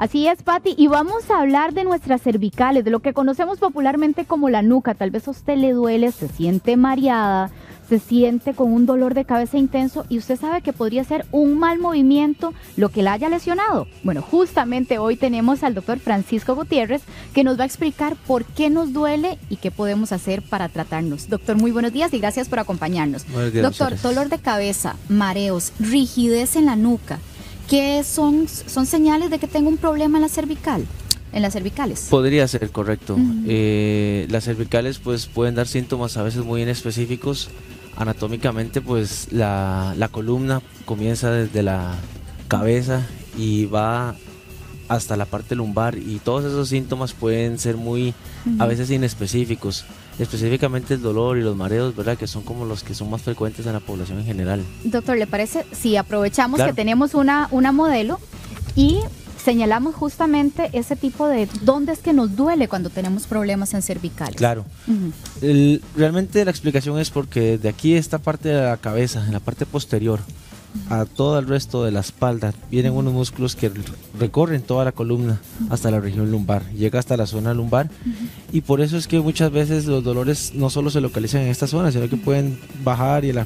Así es, Pati, y vamos a hablar de nuestras cervicales, de lo que conocemos popularmente como la nuca. Tal vez a usted le duele, se siente mareada, se siente con un dolor de cabeza intenso y usted sabe que podría ser un mal movimiento lo que la haya lesionado. Bueno, justamente hoy tenemos al doctor Francisco Gutiérrez que nos va a explicar por qué nos duele y qué podemos hacer para tratarnos. Doctor, muy buenos días y gracias por acompañarnos. Buenos días, doctor, dolor de cabeza, mareos, rigidez en la nuca. ¿Qué son señales de que tengo un problema en la cervical? En las cervicales. Podría ser, correcto. Las cervicales pues pueden dar síntomas a veces muy inespecíficos. Anatómicamente pues la columna comienza desde la cabeza y va hasta la parte lumbar y todos esos síntomas pueden ser muy a veces inespecíficos. Específicamente el dolor y los mareos, ¿verdad? Que son como los que son más frecuentes en la población en general. Doctor, ¿le parece? Si aprovechamos Claro. que tenemos una modelo y señalamos justamente ese tipo de dónde es que nos duele cuando tenemos problemas en cervicales. Claro. Realmente la explicación es porque de aquí esta parte de la cabeza, en la parte posterior, a todo el resto de la espalda, vienen unos músculos que recorren toda la columna hasta la región lumbar, llega hasta la zona lumbar y por eso es que muchas veces los dolores no solo se localizan en esta zona, sino que pueden bajar y la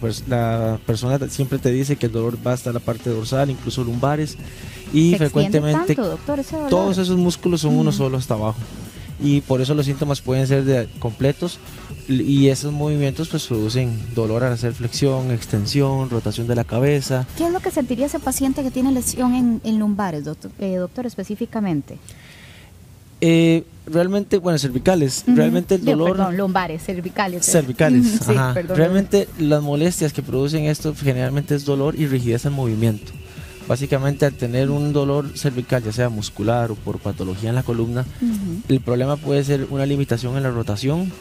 persona siempre te dice que el dolor va hasta la parte dorsal, incluso lumbares y ¿Se frecuentemente tanto, doctor, ese dolor? Todos esos músculos son uno solo hasta abajo y por eso los síntomas pueden ser completos y esos movimientos pues producen dolor al hacer flexión, extensión, rotación de la cabeza. ¿Qué es lo que sentiría ese paciente que tiene lesión en lumbares, doctor, específicamente? Realmente, bueno, cervicales, realmente el dolor... Perdón, lumbares, cervicales. Cervicales, Sí, ajá. perdón. Realmente las molestias que producen esto generalmente es dolor y rigidez al movimiento. Básicamente al tener un dolor cervical, ya sea muscular o por patología en la columna, el problema puede ser una limitación en la rotación,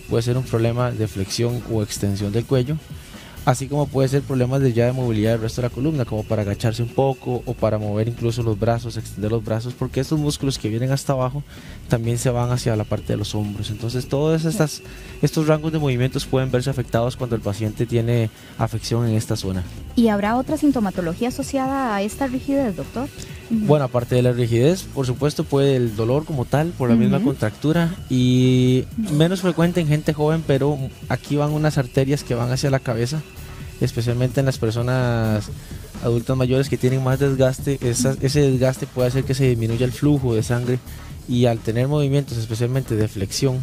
puede ser un problema de flexión o extensión del cuello, así como puede ser problemas de movilidad del resto de la columna, como para agacharse un poco o para mover incluso los brazos, extender los brazos, porque estos músculos que vienen hasta abajo también se van hacia la parte de los hombros. Entonces todos estos rangos de movimientos pueden verse afectados cuando el paciente tiene afección en esta zona. ¿Y habrá otra sintomatología asociada a esta rigidez, doctor? Bueno, aparte de la rigidez, por supuesto puede el dolor como tal, por la misma contractura y menos frecuente en gente joven, pero aquí van unas arterias que van hacia la cabeza, especialmente en las personas adultas mayores que tienen más desgaste. Ese desgaste puede hacer que se disminuya el flujo de sangre y al tener movimientos especialmente de flexión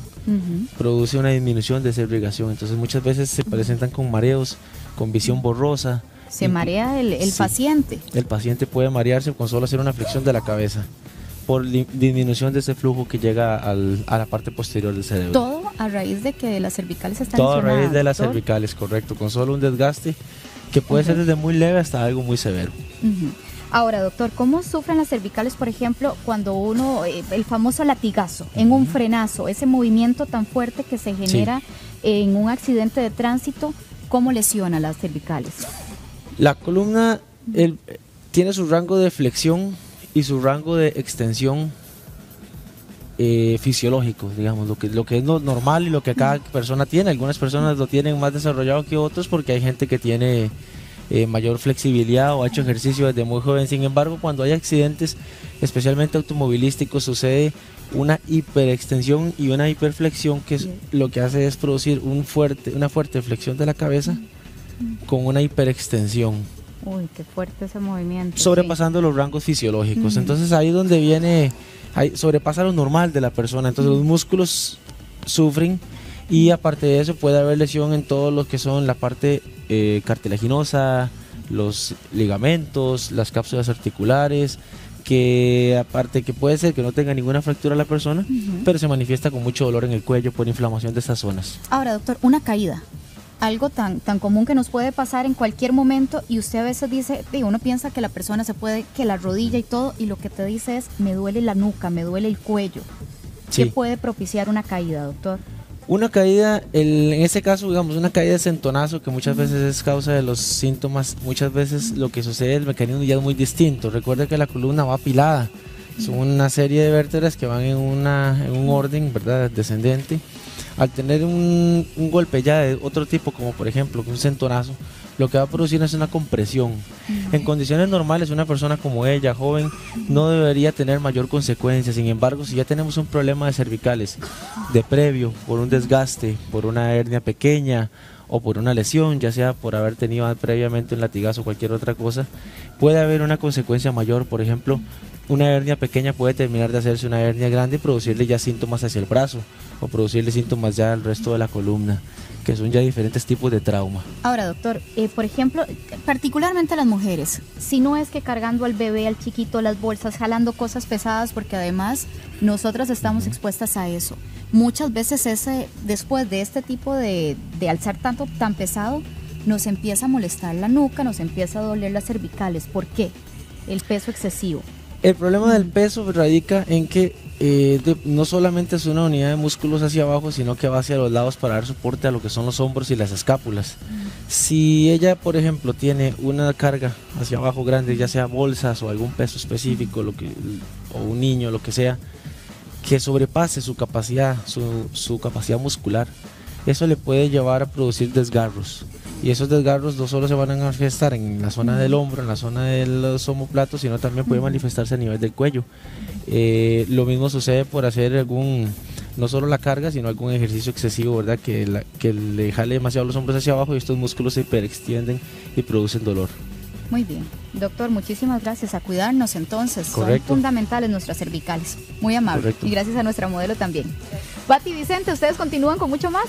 produce una disminución de esa irrigación. Entonces muchas veces se presentan con mareos, con visión borrosa. Se marea el paciente. El paciente puede marearse con solo hacer una flexión de la cabeza por disminución de ese flujo que llega a la parte posterior del cerebro. Todo a raíz de que las cervicales están Todo a lesionadas, raíz de las doctor. cervicales, correcto, con solo un desgaste que puede ser desde muy leve hasta algo muy severo. Ahora, doctor, ¿cómo sufren las cervicales, por ejemplo, cuando uno, el famoso latigazo, en un frenazo, ese movimiento tan fuerte que se genera en un accidente de tránsito, cómo lesiona las cervicales? La columna tiene su rango de flexión y su rango de extensión fisiológico, digamos, lo que es lo normal y lo que cada persona tiene. Algunas personas lo tienen más desarrollado que otros porque hay gente que tiene mayor flexibilidad o ha hecho ejercicio desde muy joven. Sin embargo, cuando hay accidentes, especialmente automovilísticos, sucede una hiperextensión y una hiperflexión que lo que hace es producir una fuerte flexión de la cabeza con una hiperextensión. Uy, qué fuerte ese movimiento. Sobrepasando los rangos fisiológicos. Entonces ahí es donde sobrepasa lo normal de la persona. Entonces los músculos sufren y aparte de eso puede haber lesión en todo lo que son la parte cartilaginosa, los ligamentos, las cápsulas articulares, que aparte que puede ser que no tenga ninguna fractura la persona, pero se manifiesta con mucho dolor en el cuello por inflamación de estas zonas. Ahora, doctor, una caída. Algo tan común que nos puede pasar en cualquier momento y usted a veces dice, uno piensa que la persona que la rodilla y todo, y lo que te dice es, me duele la nuca, me duele el cuello. Sí. ¿Qué puede propiciar una caída, doctor? Una caída, en este caso, digamos, una caída de centonazo, que muchas veces es causa de los síntomas, muchas veces lo que sucede, el mecanismo ya es muy distinto. Recuerda que la columna va apilada, son una serie de vértebras que van en un orden, ¿verdad?, descendente. Al tener un golpe ya de otro tipo, como por ejemplo un centonazo, lo que va a producir es una compresión. En condiciones normales, una persona como ella, joven, no debería tener mayor consecuencia. Sin embargo, si ya tenemos un problema de cervicales de previo, por un desgaste, por una hernia pequeña o por una lesión, ya sea por haber tenido previamente un latigazo o cualquier otra cosa, puede haber una consecuencia mayor. Por ejemplo, una hernia pequeña puede terminar de hacerse una hernia grande y producirle ya síntomas hacia el brazo o producirle síntomas ya al resto de la columna, que son ya diferentes tipos de trauma. Ahora, doctor, por ejemplo, particularmente las mujeres, si no es que cargando al bebé, al chiquito, las bolsas, jalando cosas pesadas, porque además nosotras estamos expuestas a eso. Muchas veces después de este tipo de alzar tan pesado, nos empieza a molestar la nuca, nos empieza a doler las cervicales. ¿Por qué? El peso excesivo. El problema del peso radica en que no solamente es una unidad de músculos hacia abajo, sino que va hacia los lados para dar soporte a lo que son los hombros y las escápulas. Si ella, por ejemplo, tiene una carga hacia abajo grande, ya sea bolsas o algún peso específico, o un niño, lo que sea, que sobrepase su capacidad, su capacidad muscular, eso le puede llevar a producir desgarros. Y esos desgarros no solo se van a manifestar en la zona del hombro, en la zona de los omóplatos, sino también puede manifestarse a nivel del cuello. Lo mismo sucede por hacer no solo la carga, sino algún ejercicio excesivo, ¿verdad? Que le jale demasiado los hombros hacia abajo y estos músculos se hiperextienden y producen dolor. Muy bien. Doctor, muchísimas gracias. A cuidarnos entonces. Correcto. Son fundamentales nuestras cervicales. Muy amable. Correcto. Y gracias a nuestra modelo también. Pati, Vicente, ustedes continúan con mucho más.